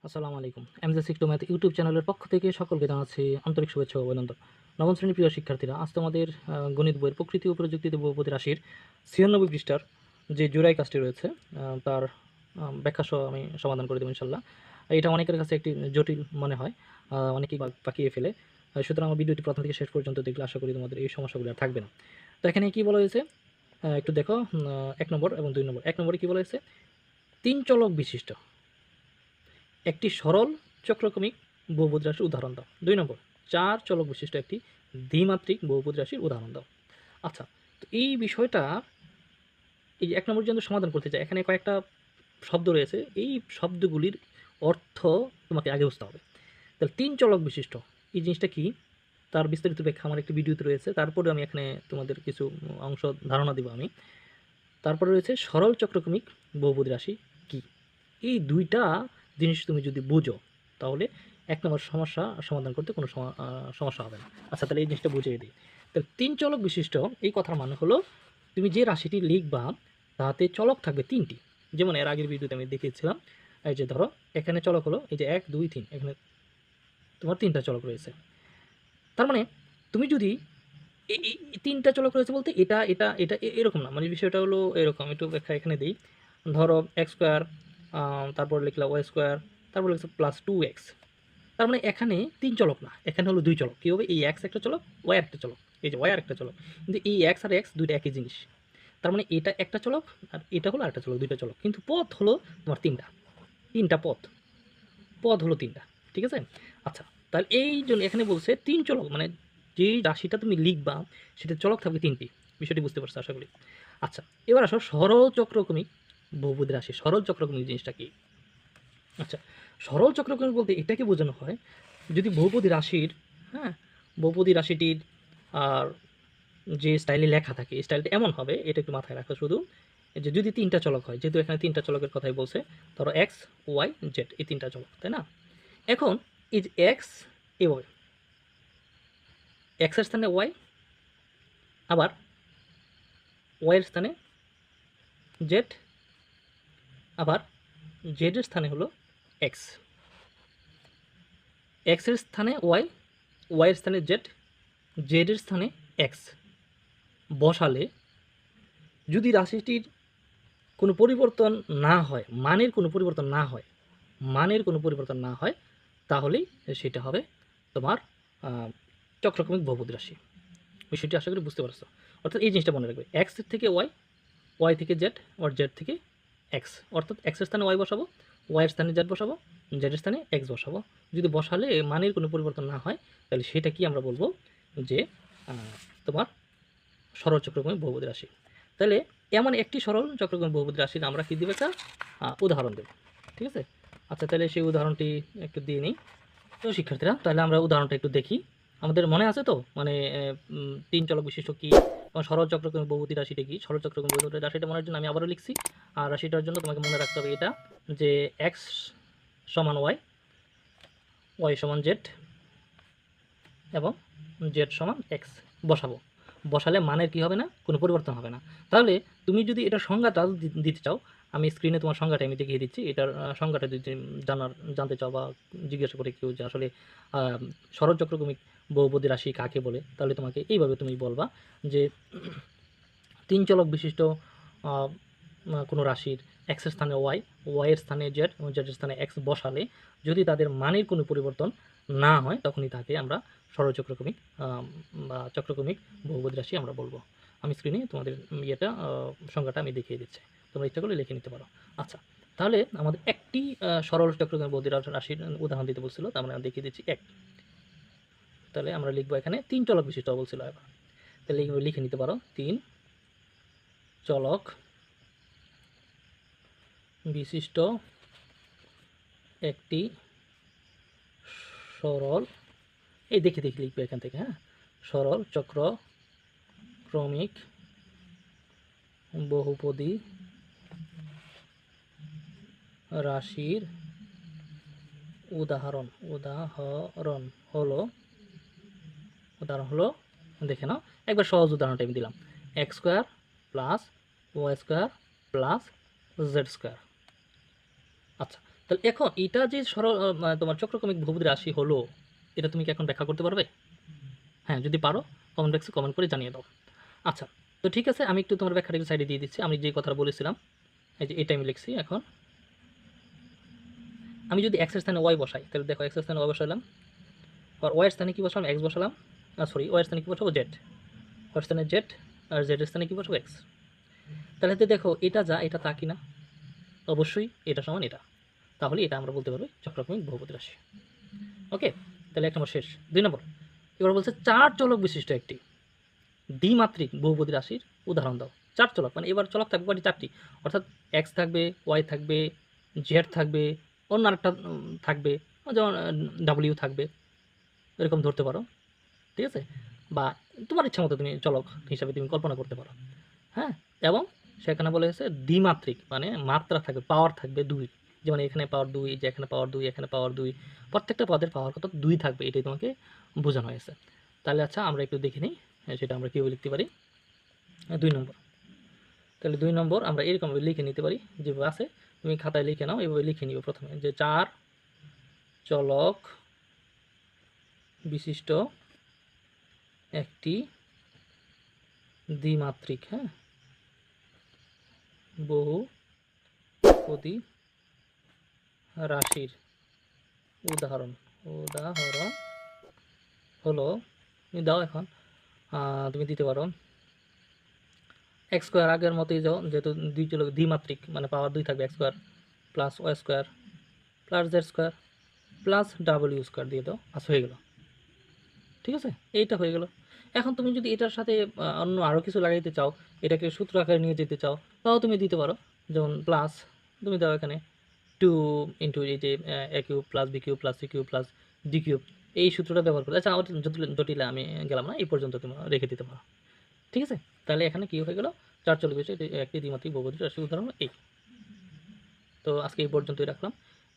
আসসালামু আলাইকুম। এমজে সিক্টো math YouTube চ্যানেলের পক্ষ থেকে সকলকে জানাচ্ছি আন্তরিক শুভেচ্ছা ও অভিনন্দন। নবম শ্রেণীর প্রিয় শিক্ষার্থীরা, আজ তোমাদের গণিত বইয়ের প্রকৃতি ও প্রযুক্তিতে বহুপদী রাশির ৯৬ পৃষ্ঠার যে জোড়াই কাজটি রয়েছে তার ব্যাখ্যা সহ আমি সমাধান করে দেবো ইনশাল্লাহ। এটা অনেকের কাছে একটি জটিল মনে হয়, অনেকেই পাকিয়ে ফেলে। সুতরাং আমার ভিডিওটি প্রথম থেকে শেষ পর্যন্ত দেখলে আশা করি তোমাদের এই সমস্যাগুলো আর থাকবে না। তো এখানে কী বলা হয়েছে একটু দেখো, ১ নম্বর এবং ২ নম্বর। ১ নম্বরে কী বলা হয়েছে? ৩ চলক বিশিষ্ট একটি সরল চক্রক্রমিক বহুপদী রাশির উদাহরণ দাও। ২ নম্বর, ৪ চলক বিশিষ্ট একটি দ্বিমাত্রিক বহুপদী রাশির উদাহরণ দাও। আচ্ছা, তো এই বিষয়টা এই যে ১ নম্বর যদি সমাধান করতে চাই, এখানে কয়েকটা শব্দ রয়েছে। এই শব্দগুলির অর্থ তোমাকে আগে বুঝতে হবে। তাহলে ৩ চলক বিশিষ্ট এই জিনিসটা কি, তার বিস্তারিত ব্যাখ্যা আমার একটি ভিডিওতে রয়েছে। তারপরে আমি এখানে তোমাদের কিছু অংশ ধারণা দিব আমি। তারপরে রয়েছে সরল চক্রক্রমিক বহুপদী রাশি কি। এই দুইটা জিনিস তুমি যদি বুঝো, তাহলে ১ নম্বর সমস্যা সমাধান করতে কোনো সমস্যা হবে না। আচ্ছা, তাহলে এই জিনিসটা বুঝিয়ে দিই। তাহলে ৩ চলক বিশিষ্ট এই কথার মানে হলো, তুমি যে রাশিটি লিখবা তাতে চলক থাকবে ৩টি। যেমন এর আগের ভিডিওতে আমি দেখিয়েছিলাম, এই যে ধরো এখানে চলক হলো এই যে ১, ২, ৩, এখানে তোমার ৩টা চলক রয়েছে। তার মানে তুমি যদি এই ৩টা চলক রয়েছে বলতে এটা এটা এটা এরকম না, মানে বিষয়টা হলো এরকম। একটু ব্যাখ্যা এখানে দিই। ধরো এক্স স্কোয়ার, তারপর লিখলাম ওয়াই স্কোয়ার, তারপর লিখছে প্লাস 2x। তার মানে এখানে ৩ চলক না, এখানে হলো ২ চলক। কী হবে? এই এক্স একটা চলক, ওয়াই একটা চলক, এই যে ওয়াই আর একটা চলক। কিন্তু এই এক্স আর এক্স দুইটা একই জিনিস। তার মানে এটা একটা চলক আর এটা হলো আরেকটা চলক, দুইটা চলক। কিন্তু পথ হলো তোমার ৩টা পথ, পদ হলো ৩টা। ঠিক আছে? আচ্ছা, তাহলে এই জন্য এখানে বলছে ৩ চলক, মানে যেই রাশিটা তুমি লিখবা সেটা চলক থাকবে ৩টি। বিষয়টি বুঝতে পারছো আশা করি। আচ্ছা, এবার আসো সরল চক্রক্রমিক বহুপদী রাশি। সরল চক্রক্রমিক জিনিসটা কি? আচ্ছা, সরল চক্রক্রমিক বলতে এটাকে বোঝানো হয়, যদি বহুপদী রাশির, হ্যাঁ, বহুপদী রাশিটির আর যে স্টাইলে লেখা থাকে এই স্টাইলটা এমন হবে, এটা একটু মাথায় রাখো শুধু, যে যদি ৩টা চলক হয়, যেহেতু এখানে ৩টা চলকের কথাই বলছে, ধরো এক্স, ওয়াই, জেড, এই ৩টা চলক, তাই না? এখন এই যে এক্স এ ওয়াই, এক্সের স্থানে ওয়াই, আবার ওয়াইয়ের স্থানে জেড, আবার জেডের স্থানে হলো এক্স। এক্সের স্থানে ওয়াই, ওয়াইয়ের স্থানে জেড, জেডের স্থানে এক্স বসালে যদি রাশিটির কোনো পরিবর্তন না হয়, মানের কোনো পরিবর্তন না হয়, মানের কোনো পরিবর্তন না হয়, তাহলেই সেটা হবে তোমার চক্রক্রমিক বহুপদী রাশি। বিষয়টি আশা করি বুঝতে পারছো। অর্থাৎ এই জিনিসটা মনে রাখবে, এক্স থেকে ওয়াই, ওয়াই থেকে জেড, আর জেড থেকে এক্স। অর্থাৎ এক্সের স্থানে ওয়াই বসাবো, ওয়াইয়ের স্থানে জেড বসাবো, জেডের স্থানে এক্স বসাবো। যদি বসালে মানের কোনো পরিবর্তন না হয়, তাহলে সেটা কি আমরা বলবো যে তোমার সরল চক্রক্রমিক বহুপদী রাশি। তাহলে এমন একটি সরল চক্রক্রমিক বহুপদী রাশির আমরা কী দেবো? একটা উদাহরণ দেব। ঠিক আছে? আচ্ছা, তাহলে সেই উদাহরণটি একটু দিয়ে নিই। তো শিক্ষার্থীরা, তাহলে আমরা উদাহরণটা একটু দেখি। আমাদের মনে আছে তো, মানে ৩ চলক বিশিষ্ট কী এবং সরল চক্রক্রমিক বহুপদী রাশিটা কী? সরল চক্রক্রমিক বহুপদী রাশিটা মনের জন্য আমি আবারও লিখছি। আর রাশিটার জন্য তোমাকে মনে রাখতে হবে এটা, যে এক্স সমান ওয়াই, ওয়াই সমান জেড এবং জেড সমান এক্স বসাবো। বসালে মানের কী হবে না? কোনো পরিবর্তন হবে না। তাহলে তুমি যদি এটার সংজ্ঞাটা দিতে চাও, আমি স্ক্রিনে তোমার সংজ্ঞাটা আমি দেখিয়ে দিচ্ছি। এটার সংজ্ঞাটা যদি জানতে চাও বা জিজ্ঞাসা করে কেউ যে আসলে সরল চক্রক্রমিক বহুপদী রাশি কাকে বলে, তাহলে তোমাকে এইভাবে তুমি বলবা যে ৩ চলক বিশিষ্ট কোনো রাশির এক্সের স্থানে ওয়াই, ওয়াইয়ের স্থানে জেড এবং জেডের স্থানে এক্স বসালে যদি তাদের মানের কোনো পরিবর্তন না হয়, তখনই তাকে আমরা সরল চক্রক্রমিক বা চক্রক্রমিক বহুপদী রাশি আমরা বলবো। আমি স্ক্রিনে তোমাদের সংজ্ঞাটা আমি দেখিয়ে দিচ্ছি, তোমরা ইচ্ছা করলে লিখে নিতে পারো। আচ্ছা, তাহলে আমাদের একটি সরল চক্রক্রমিক বহুপদী রাশির উদাহরণ দিতে বলছিল, তা আমরা দেখিয়ে দিচ্ছি এক। তাহলে আমরা লিখবো এখানে ৩ চলক বিশিষ্ট বলছিল এবার, তাহলে এইভাবে লিখে নিতে পারো, ৩ চলক বিশিষ্ট একটি সরল, এই দেখে দেখে লিখবে এখান থেকে, হ্যাঁ, সরল চক্রক্রমিক বহুপদী রাশির উদাহরণ হলো দেখে নাও একবার সহজ উদাহরণটা আমি দিলাম, x square plus y square plus z square. আচ্ছা, তাহলে এখন এটা যে তোমার চক্রক্রমিক বহুপদী রাশি হলো, এটা তুমি কি এখন ব্যাখ্যা করতে পারবে? হ্যাঁ, যদি পারো কমেন্ট বক্সে কমেন্ট করে জানিয়ে দাও। আচ্ছা, তো ঠিক আছে, আমি একটু তোমার ব্যাখ্যাটা একটু সাইডে দিয়ে দিচ্ছি। আমি যে কথাটা বলেছিলাম, এই যে এটা আমি লিখছি। এখন আমি যদি এক্স এর স্থানে ওয়াই বসাই, তাহলে দেখো এক্স এর স্থানে ওয়াই বসালাম, আর ওয়াই এর স্থানে কি বসালাম? এক্স বসালাম। সরি, ওয়াই এর স্থানে কি বসাবো? জেড। ওয়াই এর স্থানে জেড, আর জেড এর স্থানে কি বসাবো? এক্স। তাহলে তো দেখো এটা যা এটা তা কিনা? অবশ্যই এটা সমান এটা। তাহলে এটা আমরা বলতে পারবো চক্রক্রমিক বহুপদী রাশি। ওকে, তাহলে 1 নম্বর শেষ। 2 নম্বর, এবার বলছে 4 চলক বিশিষ্ট একটি দ্বিমাত্রিক বহুপদী রাশির উদাহরণ দাও। 4 চলক, মানে এবার চলক থাকবে কয়টি? 4টি। অর্থাৎ এক্স থাকবে, ওয়াই থাকবে, জেড থাকবে, অন্য আরেকটা থাকবে, যেমন ডাব্লিউ থাকবে, এরকম ধরতে পারো। ঠিক আছে? বা তোমার ইচ্ছা মতো তুমি চলক হিসাবে তুমি কল্পনা করতে পারো। হ্যাঁ? এবং সেখানে বলা হয়েছে দ্বিমাত্রিক, মানে মাত্রা থাকবে, পাওয়ার থাকবে 2। যেমন এখানে পাওয়ার 2, যে এখানে পাওয়ার 2, এখানে পাওয়ার 2। প্রত্যেকটা পদের পাওয়ার কত? 2 থাকবে। এটাই তোমাকে বোঝানো হয়েছে। তাহলে আচ্ছা আমরা একটু দেখে নিই সেটা আমরা কীভাবে লিখতে পারি। 2 নম্বর, তাহলে 2 নম্বর আমরা এরকমভাবে লিখে নিতে পারি, যেভাবে আছে তুমি খাতায় লিখে নাও। এভাবে লিখে নিও প্রথমে, যে 4 চলক বিশিষ্ট একটি দ্বিমাত্রিক, হ্যাঁ, বহুপদী রাশির উদাহরণ হলো, তুমি দাও এখন, তুমি দিতে পারো এক্স স্কোয়ার, আগের মতোই যাও, যেহেতু দুই চলক দ্বিমাত্রিক, মানে পাওয়ার 2 থাকবে, x square plus y square plus z square plus ডাব্লিউ স্কোয়ার দিয়ে দাও, হয়ে গেল। ঠিক আছে, এইটা হয়ে গেল। এখন তুমি যদি এটার সাথে অন্য আরও কিছু লাগাইতে চাও, এটাকে সূত্র আকারে নিয়ে যেতে চাও, তাও তুমি দিতে পারো। যেমন প্লাস তুমি দাও এখানে 2 ইন্টু এই যে a cube plus b cube plus c cube plus d cube, এই সূত্রটা ব্যবহার করে। আচ্ছা, আমার জটিলে আমি গেলাম না, এই পর্যন্ত তুমি রেখে দিতে পারো। ঠিক আছে, তাহলে এখানে কী হয়ে গেল? 4 চলক বিশিষ্ট একটি দ্বিমাত্রিক বহুপদী রাশির উদাহরণ এই। তো আজকে এই পর্যন্তই রাখলাম।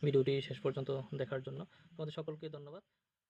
ভিডিওটি শেষ পর্যন্ত দেখার জন্য তোমাদের সকলকে ধন্যবাদ।